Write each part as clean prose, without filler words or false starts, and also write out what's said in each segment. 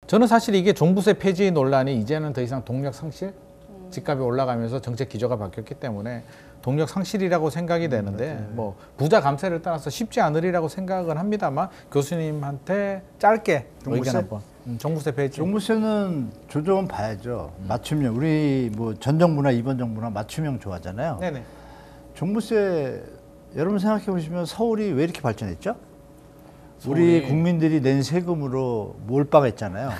저는 사실 이게 종부세 폐지 논란이 이제는 더 이상 동력 상실? 집값이 올라가면서 정책 기조가 바뀌었기 때문에 동력 상실이라고 생각이 되는데 뭐 부자 감세를 떠나서 쉽지 않으리라고 생각은 합니다만 교수님한테 짧게 종부세? 의견 한번. 종부세 폐지. 종부세는 조정은 봐야죠. 맞춤형. 우리 뭐 전 정부나 이번 정부나 맞춤형 좋아하잖아요. 네네. 종부세 여러분 생각해 보시면 서울이 왜 이렇게 발전했죠? 우리 국민들이 낸 세금으로 몰빵했잖아요.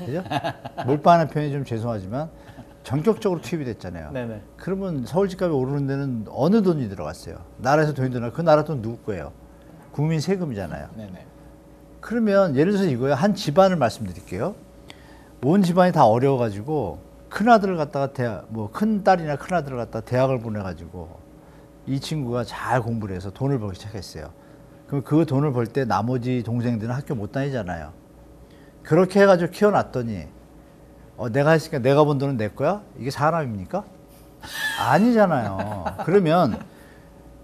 그죠? 몰빵하는 표현이 좀 죄송하지만 전격적으로 투입이 됐잖아요. 네네. 그러면 서울 집값이 오르는 데는 어느 돈이 들어갔어요? 나라에서 돈이 들어가. 그 나라 돈 누구 거예요? 국민 세금이잖아요. 네네. 그러면 예를 들어서 이거예요. 한 집안을 말씀드릴게요. 온 집안이 다 어려워가지고 큰 아들을 갖다가 큰 딸이나 큰 아들을 갖다가 대학을 보내가지고 이 친구가 잘 공부를 해서 돈을 벌기 시작했어요. 그럼 그 돈을 벌 때 나머지 동생들은 학교 못 다니잖아요. 그렇게 해가지고 키워놨더니 내가 했으니까 내가 번 돈은 내 거야? 이게 사람입니까? 아니잖아요. 그러면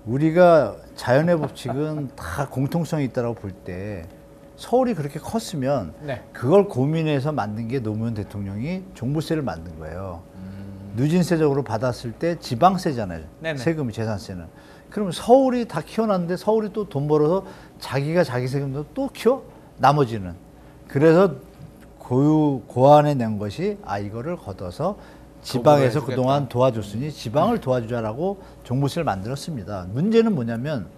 우리가 자연의 법칙은 다 공통성이 있다고 볼 때 서울이 그렇게 컸으면 네. 그걸 고민해서 만든 게 노무현 대통령이 종부세를 만든 거예요. 누진세적으로 받았을 때 지방세잖아요. 네네. 세금이 재산세는. 그러면 서울이 다 키워놨는데 서울이 또 돈 벌어서 자기가 자기 세금도 또 키워? 나머지는. 그래서 고안해 낸 것이 이거를 걷어서 지방에서 그동안 도와줬으니 지방을 도와주자라고 종부세를 만들었습니다. 문제는 뭐냐면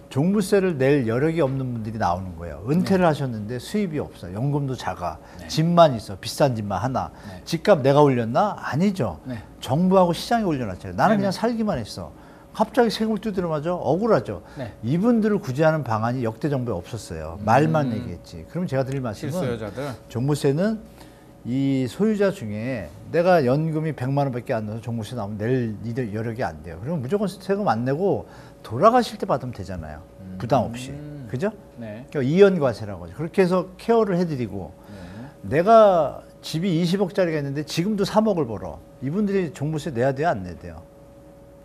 종부세를 낼 여력이 없는 분들이 나오는 거예요. 은퇴를 하셨는데 수입이 없어. 연금도 작아. 집만 있어. 비싼 집만 하나. 집값 내가 올렸나? 아니죠. 정부하고 시장이 올려놨잖아요. 나는 그냥 살기만 했어. 갑자기 세금을 두드려 맞아? 억울하죠. 이분들을 구제하는 방안이 역대 정부에 없었어요. 말만 얘기했지. 그럼 제가 드릴 말씀은 실소유자들. 종부세는 이 소유자 중에 내가 연금이 100만 원밖에 안 나서 종부세 나오면 낼 여력이 안 돼요. 그러면 무조건 세금 안 내고 돌아가실 때 받으면 되잖아요. 부담 없이. 그죠? 네. 그러니까 이연과세라고 하죠. 그렇게 해서 케어를 해드리고 내가 집이 20억짜리가 있는데 지금도 3억을 벌어. 이분들이 종부세 내야 돼요? 안 내야 돼요?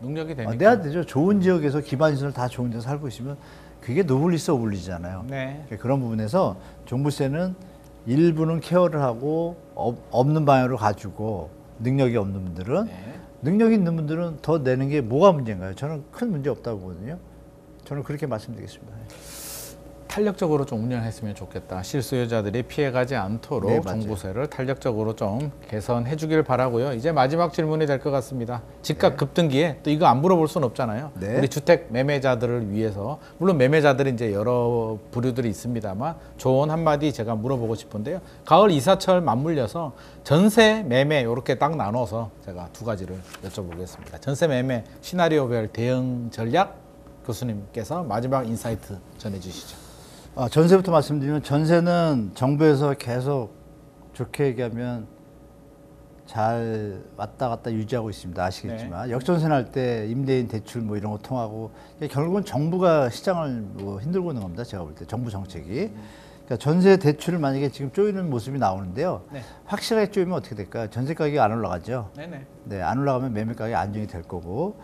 능력이 되니까. 내야 되죠. 좋은 지역에서 기반시설 다 좋은 데서 살고 있으면 그게 노블리스 오블리잖아요. 네. 그런 부분에서 종부세는 일부는 케어를 하고 없는 방향으로 가지고 능력이 없는 분들은 능력이 있는 분들은 더 내는 게 뭐가 문제인가요? 저는 큰 문제 없다고 보거든요. 저는 그렇게 말씀드리겠습니다. 탄력적으로 좀 운영했으면 좋겠다. 실수요자들이 피해가지 않도록 네, 맞아요. 종부세를 탄력적으로 좀 개선해 주길 바라고요. 이제 마지막 질문이 될 것 같습니다. 집값 급등기에 또 이거 안 물어볼 수는 없잖아요. 네. 우리 주택 매매자들을 위해서 물론 매매자들이 이제 여러 부류들이 있습니다만 조언 한마디 제가 물어보고 싶은데요. 가을 이사철 맞물려서 전세 매매 이렇게 딱 나눠서 제가 두 가지를 여쭤보겠습니다. 전세 매매 시나리오별 대응 전략 교수님께서 마지막 인사이트 전해주시죠. 전세부터 말씀드리면 전세는 정부에서 계속 좋게 얘기하면 잘 왔다 갔다 유지하고 있습니다. 아시겠지만 역전세 날 때 임대인 대출 뭐 이런 거 통하고 결국은 정부가 시장을 뭐 흔들고 있는 겁니다. 제가 볼 때 정부 정책이. 그러니까 전세 대출을 만약에 지금 쪼이는 모습이 나오는데요. 확실하게 쪼이면 어떻게 될까요? 전세 가격이 안 올라가죠. 네, 안 올라가면 매매 가격이 안정이 될 거고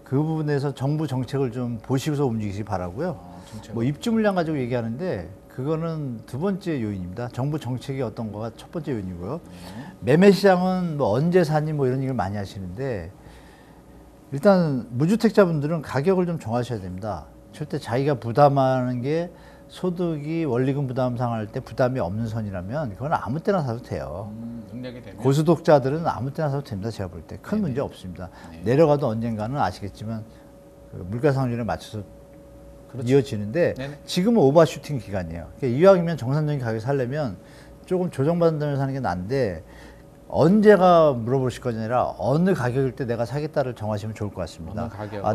그 부분에서 정부 정책을 좀 보시고서 움직이시기 바라고요. 뭐 입주 물량 가지고 얘기하는데 그거는 두 번째 요인입니다. 정부 정책이 어떤 거가 첫 번째 요인이고요. 매매 시장은 뭐 언제 사니 뭐 이런 얘기를 많이 하시는데 일단 무주택자분들은 가격을 좀 정하셔야 됩니다. 절대 자기가 부담하는 게 소득이 원리금 부담 상할 때 부담이 없는 선이라면 그건 아무 때나 사도 돼요. 능력이 되면. 고소득자들은 아무 때나 사도 됩니다. 제가 볼 때 큰 문제 없습니다. 내려가도 언젠가는 아시겠지만 그 물가 상승률에 맞춰서 이어지는데 지금은 오버슈팅 기간이에요. 그러니까 이왕이면 정상적인 가격에 살려면 조금 조정받은 다음에 사는 게 난데 언제가 물어보실 것이 아니라 어느 가격일 때 내가 사겠다를 정하시면 좋을 것 같습니다.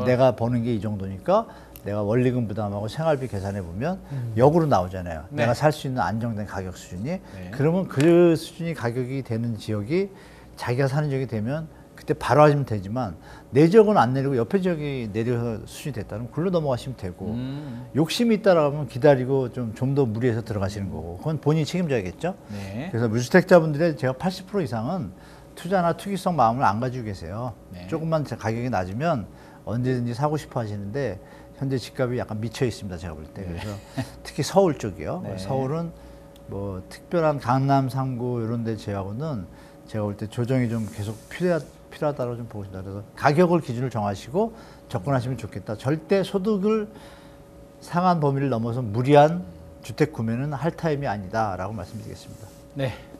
내가 버는 게 이 정도니까 내가 원리금 부담하고 생활비 계산해 보면 역으로 나오잖아요. 내가 살 수 있는 안정된 가격 수준이. 그러면 그 수준이 가격이 되는 지역이 자기가 사는 지역이 되면 그때 바로 하시면 되지만 내 지역은 안 내리고 옆에 지역이 내려서 수준이 됐다면 굴러 넘어가시면 되고 욕심이 있다라면 기다리고 좀 더 무리해서 들어가시는 거고 그건 본인이 책임져야겠죠. 그래서 무주택자분들의 제가 80% 이상은 투자나 투기성 마음을 안 가지고 계세요. 조금만 가격이 낮으면 언제든지 사고 싶어 하시는데 현재 집값이 약간 미쳐 있습니다. 제가 볼 때. 그래서 특히 서울 쪽이요. 서울은 뭐 특별한 강남 3구 이런 데 제하고는 제가 볼 때 조정이 좀 계속 필요하다고 좀 보고 있습니다. 그래서 가격을 기준을 정하시고 접근하시면 좋겠다. 절대 소득을 상한 범위를 넘어서 무리한 주택 구매는 할 타임이 아니다라고 말씀드리겠습니다. 네,